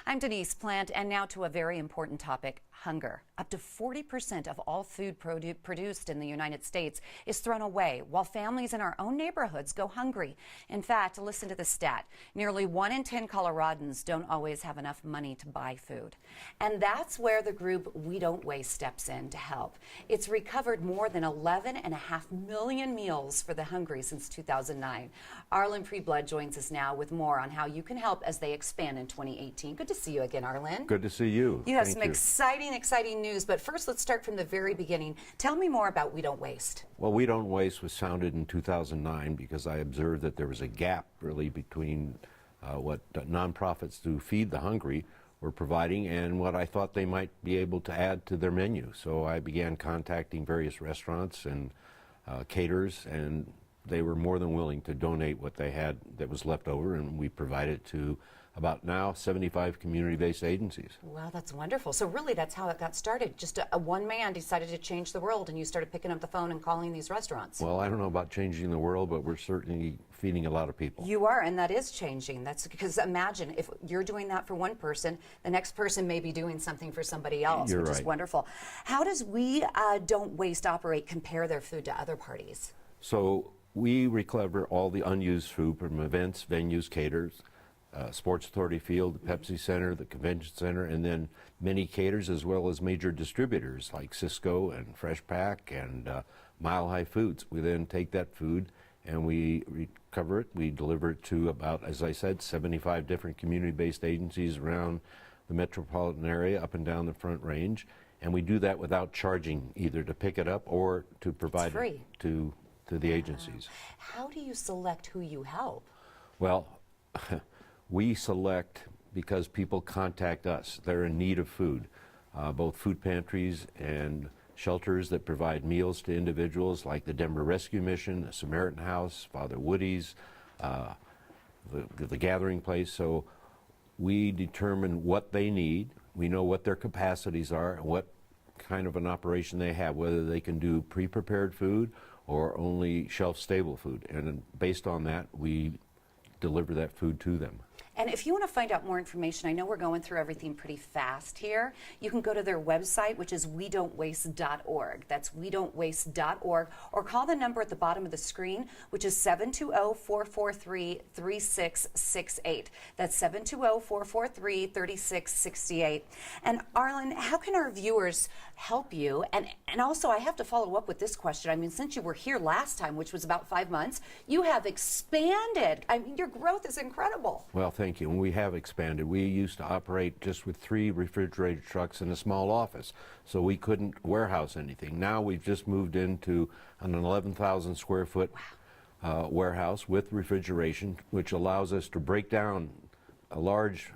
I'm Denise Plant, and now to a very important topic, hunger. Up to 40% of all food produced in the United States is thrown away, while families in our own neighborhoods go hungry. In fact, listen to the stat. Nearly 1 in 10 Coloradans don't always have enough money to buy food. And that's where the group We Don't Waste steps in to help. It's recovered more than 11.5 million meals for the hungry since 2009. Arlen Prieblood joins us now with more on how you can help as they expand in 2018. Good to see you again, Arlen. Good to see you. You have some exciting news, but first let's start from the very beginning. Tell me more about We Don't Waste. Well, We Don't Waste was founded in 2009 because I observed that there was a gap really between what nonprofits to feed the hungry were providing and what I thought they might be able to add to their menu. So I began contacting various restaurants and caterers, and they were more than willing to donate what they had that was left over, and we provided to about now 75 community-based agencies. Wow, that's wonderful. So really that's how it got started. Just a one man decided to change the world, and you started picking up the phone and calling these restaurants. Well, I don't know about changing the world, but we're certainly feeding a lot of people. You are, and that is changing. That's because imagine if you're doing that for one person, the next person may be doing something for somebody else, You're which right. is wonderful. How does We Don't Waste operate compare their food to other parties? So we recover all the unused food from events, venues, caterers, Sports Authority Field, the Pepsi Center, the Convention Center, and then many caterers as well as major distributors like Cisco and Fresh Pack and Mile High Foods. We then take that food and we recover it. We deliver it to about, as I said, 75 different community-based agencies around the metropolitan area, up and down the Front Range. And we do that without charging either to pick it up or to provide it to the agencies. How do you select who you help? Well, we select because people contact us. They're in need of food, both food pantries and shelters that provide meals to individuals like the Denver Rescue Mission, the Samaritan House, Father Woody's, the Gathering Place. So we determine what they need. We know what their capacities are and what kind of an operation they have, whether they can do pre-prepared food or only shelf-stable food. And based on that, we deliver that food to them. And if you want to find out more information, I know we're going through everything pretty fast here. You can go to their website, which is wedon'twaste.org. That's wedon'twaste.org, or call the number at the bottom of the screen, which is 720-443-3668. That's 720-443-3668. And Arlen, how can our viewers help you? And also, I have to follow up with this question. I mean, since you were here last time, which was about 5 months, you have expanded. I mean, your growth is incredible. Well, thank you. And we have expanded. We used to operate just with 3 refrigerated trucks in a small office, so we couldn't warehouse anything. Now we've just moved into an 11,000 square foot warehouse with refrigeration, which allows us to break down large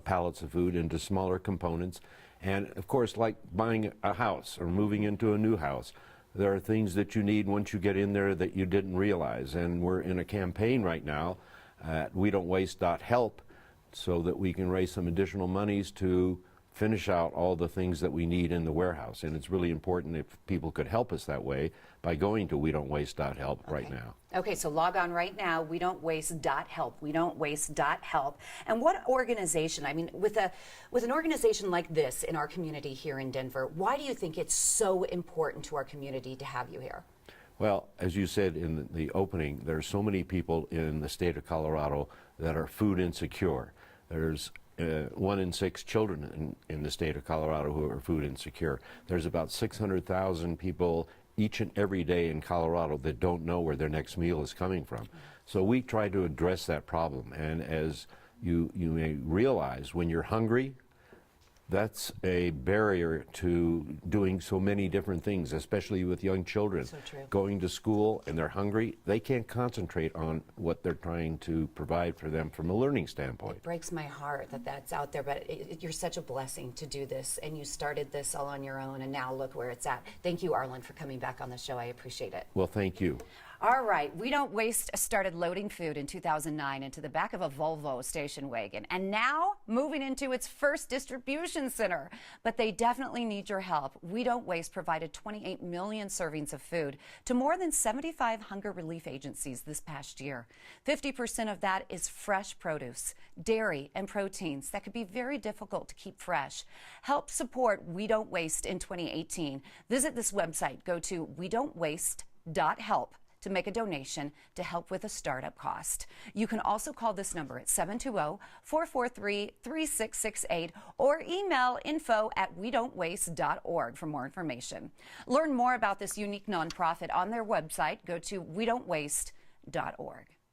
pallets of food into smaller components. And of course, like buying a house or moving into a new house, there are things that you need once you get in there that you didn't realize. And we're in a campaign right now at wedon'twaste.help so that we can raise some additional monies to finish out all the things that we need in the warehouse. And it's really important if people could help us that way by going to wedon'twaste.help right now. Okay, so log on right now, wedon'twaste.help, wedon'twaste.help. And what organization, I mean, with an organization like this in our community here in Denver, why do you think it's so important to our community to have you here? Well, as you said in the opening, there are so many people in the state of Colorado that are food insecure. There's 1 in 6 children in the state of Colorado who are food insecure. There's about 600,000 people each and every day in Colorado that don't know where their next meal is coming from. So we try to address that problem. And as you may realize, when you're hungry, that's a barrier to doing so many different things, especially with young children. So true. Going to school and they're hungry, they can't concentrate on what they're trying to provide for them from a learning standpoint. It breaks my heart that that's out there, but you're such a blessing to do this, and you started this all on your own, and now look where it's at. Thank you, Arlen, for coming back on the show. I appreciate it. Well, thank you. All right, We Don't Waste started loading food in 2009 into the back of a Volvo station wagon, and now moving into its first distribution center. But they definitely need your help. We Don't Waste provided 28 million servings of food to more than 75 hunger relief agencies this past year. 50% of that is fresh produce, dairy, and proteins that could be very difficult to keep fresh. Help support We Don't Waste in 2018. Visit this website. Go to wedon'twaste.help to make a donation to help with a startup cost. You can also call this number at 720-443-3668 or email info@wedon'twaste.org for more information. Learn more about this unique nonprofit on their website. Go to wedon'twaste.org.